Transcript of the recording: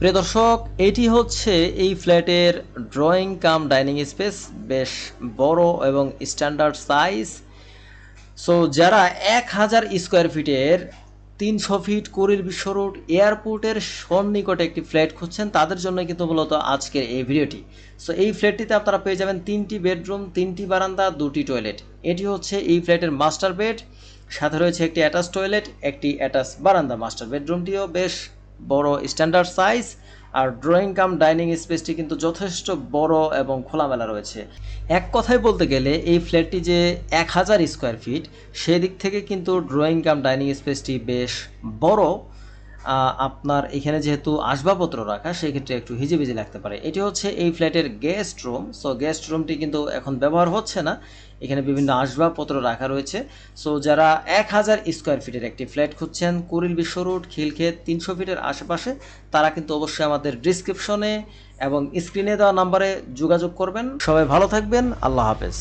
প্রিয় দর্শক, এটি হচ্ছে এই ফ্ল্যাটের ড্রয়িং কাম ডাইনিং স্পেস। বেশ বড় এবং স্ট্যান্ডার্ড সাইজ। সো যারা 1000 স্কোয়ার ফিটের 300 ফিট কুড়িল বিশ্ব রোড এয়ারপোর্টের সন্নিকটে একটি ফ্ল্যাট খুঁজছেন, তাদের জন্য কিন্তু মূলত আজকের এই ভিডিওটি। সো এই ফ্ল্যাটটিতে আপনারা পেয়ে যাবেন 3টি বেডরুম, 3টি বারান্দা, 2টি টয়লেট। এটি হচ্ছে এই ফ্ল্যাটের মাস্টার বেড, সাথে রয়েছে একটি অ্যাটাচ টয়লেট, একটি অ্যাটাচ বারান্দা। মাস্টার বেডরুমটিও বেশ বড় স্ট্যান্ডার্ড সাইজ, আর ড্রয়িং কাম ডাইনিং স্পেসটি কিন্তু যথেষ্ট বড় এবং খোলামেলা রয়েছে। এক কথায় বলতে গেলে এই ফ্ল্যাটটি যে 1000 স্কোয়ার ফিট, সেদিক থেকে কিন্তু ড্রয়িং কাম ডাইনিং স্পেসটি বেশ বড়। আপনার এখানে যেহেতু আসবাবপত্র রাখা, সেক্ষেত্রে একটু হিজিবিজি লাগতে পারে। এটি হচ্ছে এই ফ্ল্যাটের গেস্ট রুম। সো গেস্ট রুমটি কিন্তু এখন ব্যবহার হচ্ছে না, এখানে বিভিন্ন আসবাবপত্র রাখা রয়েছে। সো যারা 1000 স্কোয়ার ফিটের একটি ফ্ল্যাট খুঁজছেন কুড়িল বিশ্ব রোড, খিলক্ষেত, 300 ফিটের আশেপাশে, তারা কিন্তু অবশ্যই আমাদের ডিসক্রিপশনে এবং স্ক্রিনে দেওয়া নাম্বারে যোগাযোগ করবেন। সবাই ভালো থাকবেন, আল্লাহ হাফেজ।